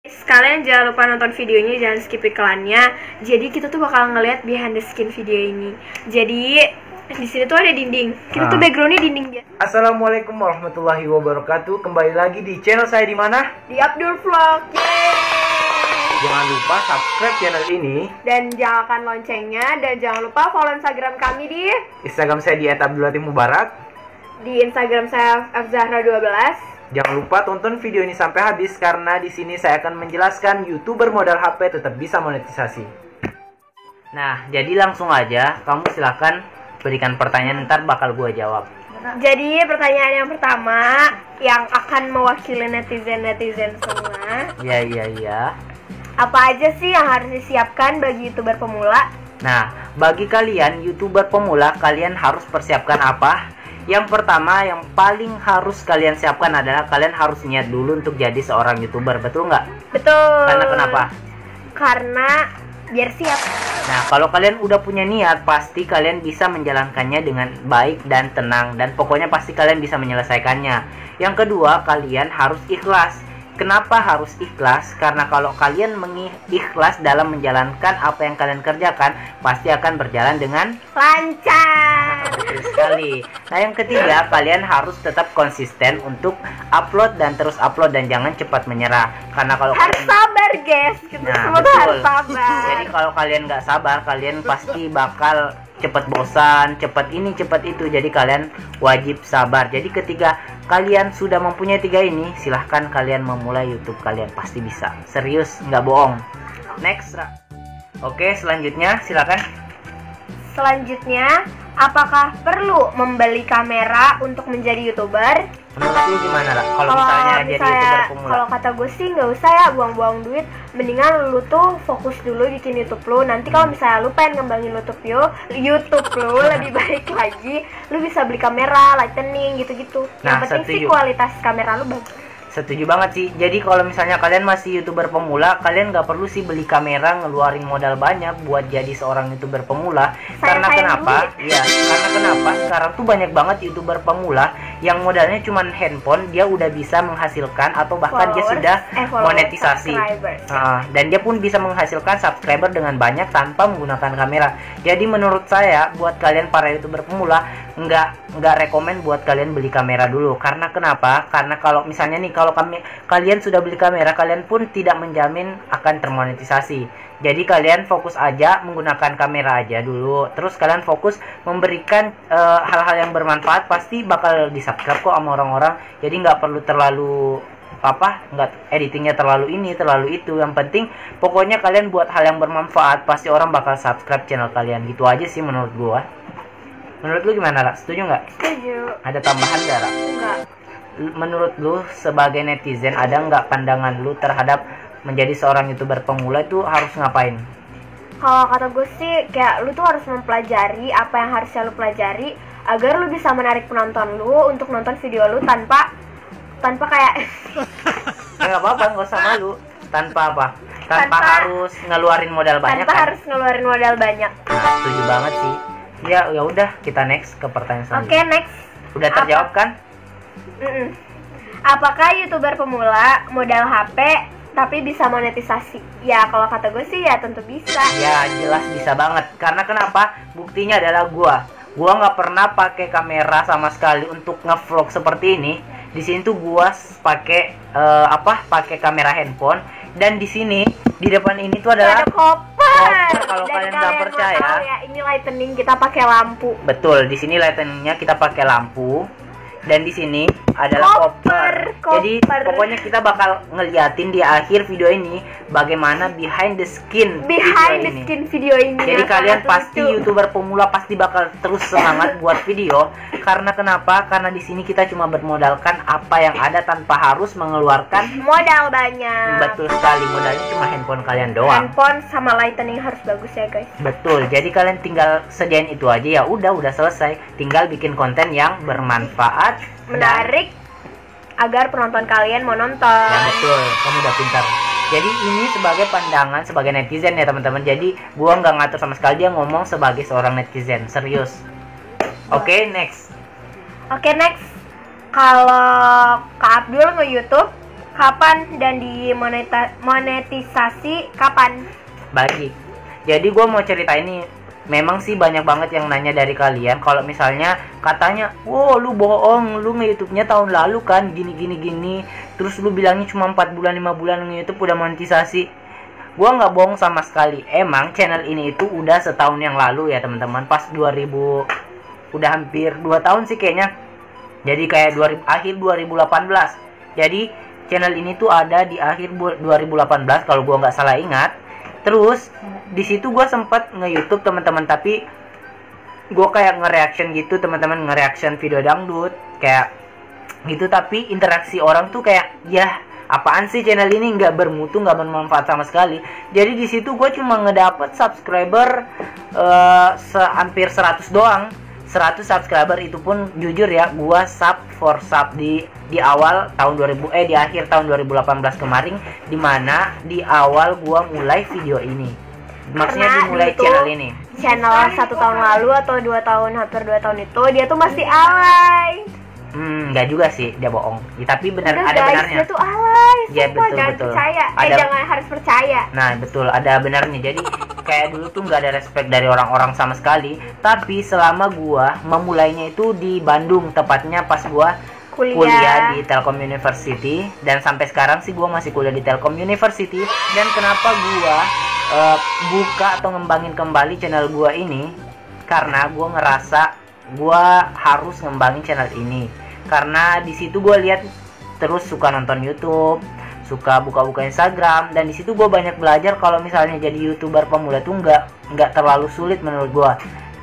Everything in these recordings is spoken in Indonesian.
Kalian jangan lupa nonton videonya, jangan skip iklannya. Jadi kita tuh bakal ngeliat behind the skin video ini. Jadi di sini tuh ada dinding. Kita tuh backgroundnya dinding biasa. Assalamualaikum warahmatullahi wabarakatuh. Kembali lagi di channel saya di mana? Di Abdul Vlog. Jangan lupa subscribe channel ini Dan nyalakan loncengnya. Dan jangan lupa follow Instagram kami di Instagram saya di @abdulatifmubarak. Di Instagram saya fzahra12. Jangan lupa tonton video ini sampai habis karena di sini saya akan menjelaskan YouTuber modal HP tetap bisa monetisasi. Nah, jadi langsung aja kamu silahkan berikan pertanyaan, ntar bakal gue jawab. Jadi pertanyaan yang pertama yang akan mewakili netizen semua. Iya. Apa aja sih yang harus disiapkan bagi YouTuber pemula? Nah, bagi kalian YouTuber pemula, kalian harus persiapkan apa? Yang pertama, yang paling harus kalian siapkan adalah kalian harus niat dulu untuk jadi seorang YouTuber, betul nggak? Betul. Karena kenapa? Karena biar siap. Nah, kalau kalian udah punya niat, pasti kalian bisa menjalankannya dengan baik dan tenang. Dan pokoknya pasti kalian bisa menyelesaikannya. Yang kedua, kalian harus ikhlas. Kenapa harus ikhlas? Karena kalau kalian mengikhlas dalam menjalankan apa yang kalian kerjakan, pasti akan berjalan dengan lancar. Betul sekali. Nah, yang ketiga, kalian harus tetap konsisten untuk upload dan terus upload dan jangan cepat menyerah. Karena kalau harus sabar, guys. Kita semua tuh harus sabar. Jadi kalau kalian nggak sabar, kalian pasti bakal cepat bosan, cepat ini, cepat itu. Jadi kalian wajib sabar. Jadi ketika kalian sudah mempunyai tiga ini, silahkan kalian memulai YouTube kalian, pasti bisa. Serius, nggak bohong. Next. Oke, selanjutnya silakan. Selanjutnya, apakah perlu membeli kamera untuk menjadi YouTuber? Menurut lu gimana, Ra? Kalau misalnya jadi YouTuber pemula? Kalau kata gue sih nggak usah ya buang-buang duit. Mendingan lu tuh fokus dulu bikin YouTube lu. Nanti kalau misalnya lu pengen ngembangin YouTube lu lebih baik lagi, lu bisa beli kamera, lightning gitu-gitu. Nah, yang penting sih setuju. kualitas kamera lu bagus. Setuju banget sih. Jadi kalau misalnya kalian masih YouTuber pemula, kalian nggak perlu sih beli kamera, ngeluarin modal banyak buat jadi seorang YouTuber pemula. Karena kenapa? Iya, karena kenapa? Sekarang tuh banyak banget YouTuber pemula yang modalnya cuma handphone, dia udah bisa menghasilkan atau bahkan dia sudah monetisasi. Dan dia pun bisa menghasilkan subscriber dengan banyak tanpa menggunakan kamera. Jadi menurut saya, buat kalian para YouTuber pemula, nggak rekomen buat kalian beli kamera dulu. Karena kenapa? Karena kalau misalnya nih, kalau kalian sudah beli kamera, kalian pun tidak menjamin akan termonetisasi. Jadi kalian fokus aja menggunakan kamera aja dulu. Terus kalian fokus memberikan hal-hal yang bermanfaat, pasti bakal di-subscribe kok sama orang-orang. Jadi nggak perlu terlalu nggak editingnya terlalu ini, terlalu itu. Yang penting pokoknya kalian buat hal yang bermanfaat, pasti orang bakal subscribe channel kalian. Gitu aja sih menurut gua. Menurut lu gimana, Ra? Setuju nggak? Setuju. Ada tambahan nggak, Ra? Enggak. Menurut lu sebagai netizen, ada nggak pandangan lu terhadap menjadi seorang YouTuber pemula itu harus ngapain? Kalau kata gue sih, kayak lu tuh harus mempelajari apa yang harusnya lu pelajari agar lu bisa menarik penonton lu untuk nonton video lu tanpa kayak Nggak apa-apa, nggak usah malu. Tanpa apa? Tanpa harus ngeluarin modal banyak. Tanpa harus ngeluarin modal banyak. Nah, setuju banget sih. Ya udah, kita next ke pertanyaan selanjutnya. Oke, next. Udah terjawab kan? Apakah YouTuber pemula modal HP tapi bisa monetisasi? Ya kalau kata gue sih ya tentu bisa. Ya jelas bisa banget. Karena kenapa? Buktinya adalah gua nggak pernah pakai kamera sama sekali untuk ngevlog seperti ini. Di sini tuh gua pakai pakai kamera handphone, dan di sini di depan ini tuh adalah koper. Kalau kalian nggak percaya, tahu ya, ini lightning kita pakai lampu. Betul, di sini lightingnya kita pakai lampu. Dan di sini adalah koper. Jadi pokoknya kita bakal ngeliatin di akhir video ini bagaimana behind the skin video ini. Jadi kalian pasti YouTuber pemula pasti bakal terus semangat buat video. Karena kenapa? Karena di sini kita cuma bermodalkan apa yang ada tanpa harus mengeluarkan modal banyak. Betul sekali, modalnya cuma handphone kalian doang. Handphone sama lightning harus bagus ya, guys. Betul. Jadi kalian tinggal sediain itu aja, ya udah selesai. Tinggal bikin konten yang bermanfaat, menarik, agar penonton kalian mau nonton. Ya betul, kamu udah pintar. Jadi ini sebagai pandangan sebagai netizen ya teman-teman. Jadi gua nggak ngatur sama sekali, dia ngomong sebagai seorang netizen, serius. Oke, next. Kalau Kak Abdul nge-YouTube kapan dan monetisasi kapan? Baik. Jadi gue mau cerita ini. Memang sih banyak banget yang nanya dari kalian. Kalau misalnya katanya, wow lu bohong, lu nge-youtube-nya tahun lalu kan gini. Terus lu bilangnya cuma 4 bulan 5 bulan nge-youtube udah monetisasi. Gua nggak bohong sama sekali. Emang channel ini itu udah setahun yang lalu ya teman-teman. Pas 2000, udah hampir 2 tahun sih kayaknya. Jadi kayak akhir 2018. Jadi channel ini tuh ada di akhir 2018 kalau gua nggak salah ingat. Terus di situ gue sempat nge-youtube teman-teman, tapi gue kayak nge-reaction gitu teman-teman, nge-reaction video dangdut kayak gitu, tapi interaksi orang tuh kayak ya apaan sih channel ini, nggak bermutu, nggak bermanfaat sama sekali. Jadi di situ gue cuma ngedapet subscriber hampir 100 doang. 100 subscriber itu pun jujur ya, gua sub for sub di awal tahun di akhir tahun 2018 kemarin, dimana di awal gua mulai video ini. Maksudnya dimulai channel ini. Channel 1 tahun lalu atau 2 tahun, hampir 2 tahun itu dia tuh masih alay. Nggak juga sih, dia bohong. Ya, tapi benar udah, ada guys, benarnya. Dia tuh alay. Ya betul. Percaya. Jangan harus percaya. Nah betul, ada benarnya. Jadi kayak dulu tuh nggak ada respect dari orang-orang sama sekali. Tapi selama gua memulainya itu di Bandung, tepatnya pas gua kuliah di Telkom University, dan sampai sekarang sih gua masih kuliah di Telkom University. Dan kenapa gua buka atau ngembangin kembali channel gua ini, karena gua ngerasa gua harus ngembangin channel ini. Karena di situ gue lihat terus suka nonton YouTube, suka buka-buka Instagram, dan di situ gue banyak belajar kalau misalnya jadi YouTuber pemula tuh nggak terlalu sulit menurut gue.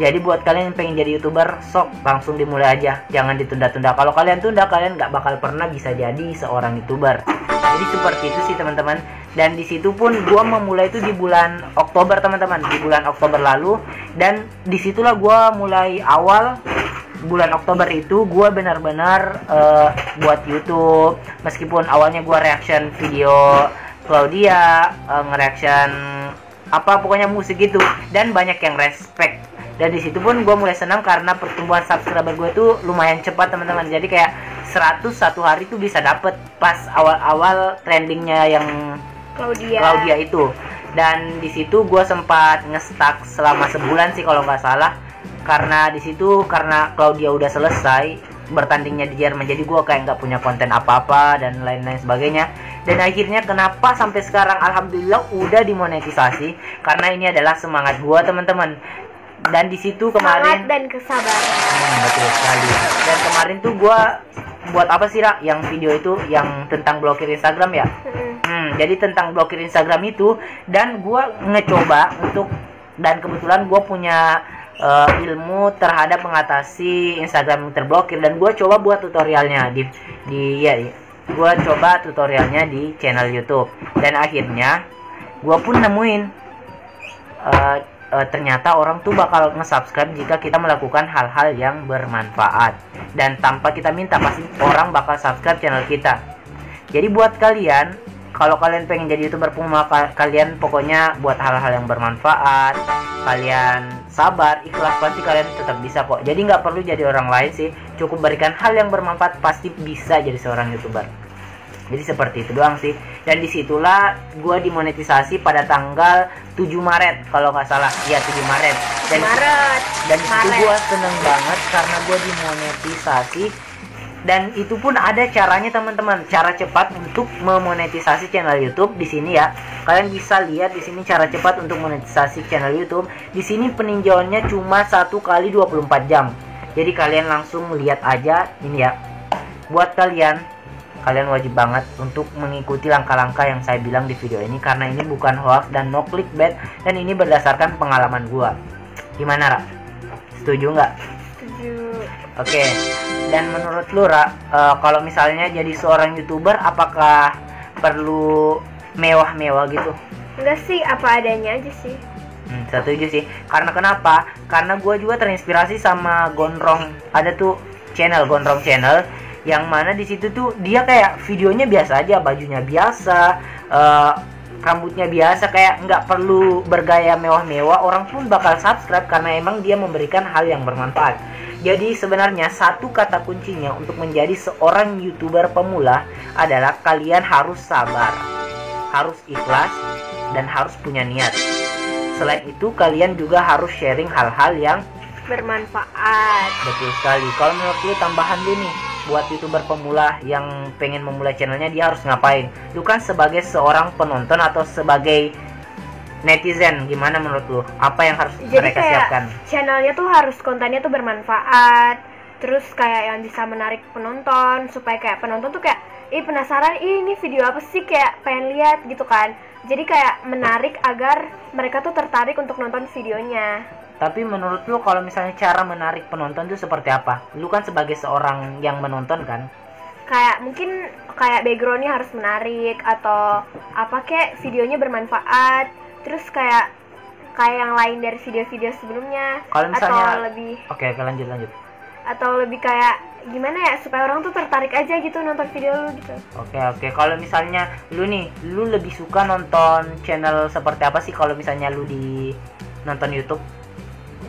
Jadi buat kalian yang pengen jadi YouTuber, sok langsung dimulai aja, jangan ditunda-tunda. Kalau kalian tunda, kalian nggak bakal pernah bisa jadi seorang YouTuber. Jadi seperti itu sih teman-teman. Dan di situ pun gue memulai itu di bulan Oktober teman-teman, di bulan Oktober lalu. Dan disitulah gue mulai awal. Bulan Oktober itu gue benar-benar buat YouTube. Meskipun awalnya gue reaction video Claudia, nge-reaction apa pokoknya musik gitu, dan banyak yang respect. Dan di situ pun gue mulai senang karena pertumbuhan subscriber gue tuh lumayan cepat teman-teman. Jadi kayak 100 satu hari tuh bisa dapet pas awal-awal trendingnya yang Claudia itu. Dan di situ gue sempat nge-stuck selama sebulan sih kalau nggak salah. Karena di situ karena Claudia udah selesai bertandingnya di Jerman, jadi gue kayak nggak punya konten apa-apa dan lain-lain sebagainya. Dan akhirnya kenapa sampai sekarang alhamdulillah udah dimonetisasi, karena ini adalah semangat gue teman-teman. Dan di situ kemarin semangat dan kesabaran. Betul sekali. Dan kemarin tuh gue buat apa sih Ra? Yang video itu yang tentang blokir Instagram ya. Jadi tentang blokir Instagram itu, dan gue ngecoba untuk, dan kebetulan gue punya ilmu terhadap mengatasi Instagram yang terblokir, dan gue coba buat tutorialnya gue coba tutorialnya di channel YouTube. Dan akhirnya gue pun nemuin ternyata orang tuh bakal nge-subscribe jika kita melakukan hal-hal yang bermanfaat, dan tanpa kita minta pasti orang bakal subscribe channel kita. Jadi buat kalian, kalau kalian pengen jadi YouTuber pemula, kalian pokoknya buat hal-hal yang bermanfaat, kalian sabar, ikhlas, pasti kalian tetap bisa kok. Jadi nggak perlu jadi orang lain sih, cukup berikan hal yang bermanfaat, pasti bisa jadi seorang YouTuber. Jadi seperti itu doang sih. Dan disitulah gue dimonetisasi pada tanggal 7 Maret kalau nggak salah. Iya 7 Maret. Dan disitu gue seneng banget karena gue dimonetisasi. Dan itu pun ada caranya teman-teman, cara cepat untuk memonetisasi channel YouTube di sini ya. Kalian bisa lihat di sini cara cepat untuk monetisasi channel YouTube. Di sini peninjauannya cuma 1 kali 24 jam. Jadi kalian langsung lihat aja ini ya. Buat kalian wajib banget untuk mengikuti langkah-langkah yang saya bilang di video ini, karena ini bukan hoax dan no clickbait, dan ini berdasarkan pengalaman gua. Gimana Ra? Setuju nggak? Setuju. Oke. Dan menurut lu Ra, kalau misalnya jadi seorang YouTuber apakah perlu mewah-mewah gitu? Enggak sih, apa adanya aja sih. Setuju sih. Karena kenapa? Karena gue juga terinspirasi sama Gondrong. Ada tuh channel Gondrong Channel, yang mana di situ tuh dia kayak videonya biasa aja, bajunya biasa, rambutnya biasa, kayak nggak perlu bergaya mewah-mewah, orang pun bakal subscribe karena emang dia memberikan hal yang bermanfaat. Jadi sebenarnya satu kata kuncinya untuk menjadi seorang YouTuber pemula adalah kalian harus sabar, harus ikhlas, dan harus punya niat. Selain itu kalian juga harus sharing hal-hal yang bermanfaat. betul sekali. Kalau menurut lu tambahan lu nih buat YouTuber pemula yang pengen memulai channelnya, dia harus ngapain? Lu kan sebagai seorang penonton atau sebagai netizen, gimana menurut lu? Apa yang harus mereka siapkan? Channelnya tuh harus kontennya tuh bermanfaat. Terus kayak yang bisa menarik penonton, supaya kayak penonton tuh kayak penasaran, ini video apa sih, kayak pengen lihat gitu kan. Jadi kayak menarik agar mereka tuh tertarik untuk nonton videonya. Tapi menurut lu kalau misalnya cara menarik penonton itu seperti apa? Lu kan sebagai seorang yang menonton kan? Kayak mungkin kayak backgroundnya harus menarik, atau apa kayak videonya bermanfaat. Terus kayak yang lain dari video-video sebelumnya. Kalau misalnya atau lebih Oke, lanjut. Atau lebih kayak gimana ya, supaya orang tuh tertarik aja gitu nonton video lu gitu. Oke. Kalau misalnya lu lebih suka nonton channel seperti apa sih kalau misalnya lu di nonton YouTube?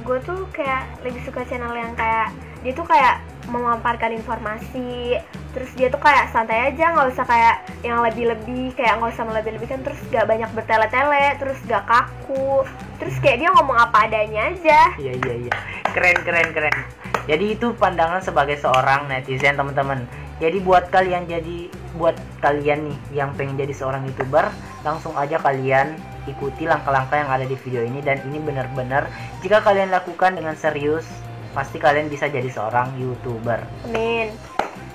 Gue tuh kayak lebih suka channel yang kayak dia tuh kayak memaparkan informasi, terus dia tuh kayak santai aja, nggak usah kayak yang lebih-lebih, kayak nggak usah melebih-lebihkan, terus gak banyak bertele-tele, terus gak kaku, terus kayak dia ngomong apa adanya aja. Iya. Keren. Jadi itu pandangan sebagai seorang netizen, teman-teman. Jadi buat kalian nih yang pengen jadi seorang YouTuber, langsung aja kalian ikuti langkah-langkah yang ada di video ini, dan ini benar-benar jika kalian lakukan dengan serius, pasti kalian bisa jadi seorang YouTuber. Amin.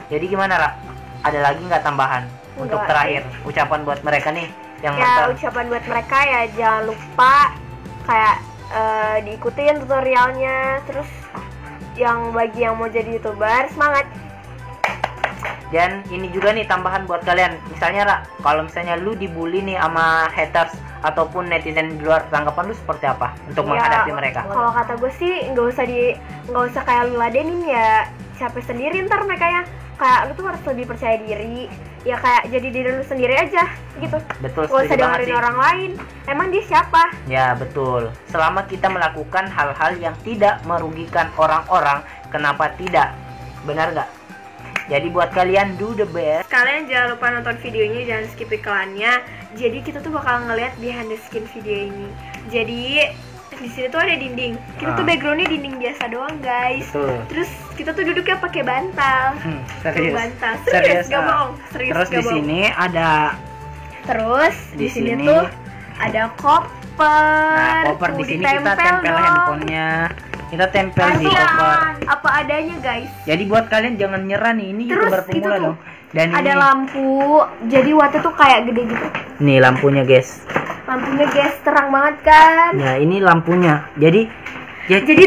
Jadi gimana, Ra? Ada lagi nggak tambahan? Untuk terakhir, ucapan buat mereka nih yang nonton. Ucapan buat mereka ya, jangan lupa kayak diikutin tutorialnya. Terus bagi yang mau jadi YouTuber, semangat. Dan ini juga nih tambahan buat kalian. Misalnya, Ra, kalau misalnya lu dibully nih sama haters ataupun netizen di luar, tanggapan lu seperti apa untuk menghadapi mereka? Kalau kata gue sih nggak usah kayak lu ladenin ya, capek sendiri ntar mereka ya. Kayak lu tuh harus lebih percaya diri, ya kayak jadi diri lu sendiri aja gitu. Betul, gak usah dengerin orang lain, emang dia siapa? Ya betul, selama kita melakukan hal-hal yang tidak merugikan orang-orang, kenapa tidak? Benar nggak? Jadi buat kalian, do the best. Kalian jangan lupa nonton videonya, jangan skip iklannya. Jadi kita tuh bakal ngeliat behind the skin video ini. Jadi di sini tuh ada dinding. Kita tuh backgroundnya dinding biasa doang, guys. Betul. Terus kita tuh duduknya pakai bantal. Serius. Bantal. Serius, gak bohong. Serius, terus di sini ada. Terus di sini tuh ada koper. Nah, koper di sini kita tempel handphonenya. Kita tempel di koper. Apa adanya, guys. Jadi buat kalian jangan nyerah nih, ini YouTuber pemula dong. Dan ada ini lampu. Jadi wattnya tuh kayak gede gitu. Nih lampunya, guys. Lampunya, guys, terang banget kan. Nah, ini lampunya. Jadi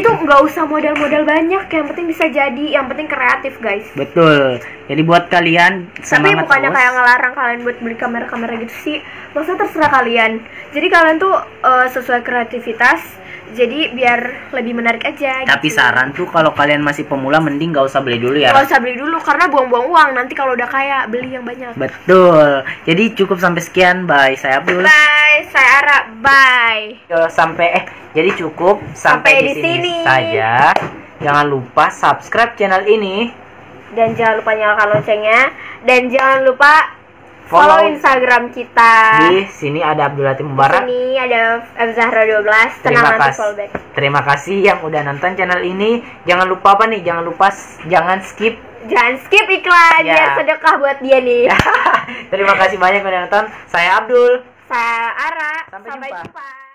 tuh nggak usah modal-modal banyak, yang penting bisa jadi, yang penting kreatif, guys. Betul. Jadi buat kalian semangat. Tapi bukannya terus. kayak ngelarang kalian buat beli kamera-kamera gitu sih. Maksudnya terserah kalian. Jadi kalian tuh sesuai kreativitas. Jadi biar lebih menarik aja. Tapi gitu. saran tuh kalau kalian masih pemula, mending gak usah beli dulu ya. Gak usah beli dulu karena buang-buang uang. Nanti kalau udah kaya beli yang banyak. Betul. Jadi cukup sampai sekian. Bye. Saya Abdul. Bye. Saya Ara. Bye. Jadi cukup sampai di sini saja. Jangan lupa subscribe channel ini. Dan jangan lupa nyalakan loncengnya. Dan jangan lupa follow Instagram kita. Di sini ada Abdul Latif Mubarak. Di sini ada Zahra 12. Tenang, nanti follow back. Terima kasih yang udah nonton channel ini. Jangan lupa jangan skip iklan ya. Biar sedekah buat dia nih. Terima kasih banyak udah nonton. Saya Abdul. Saya Ara. Sampai jumpa.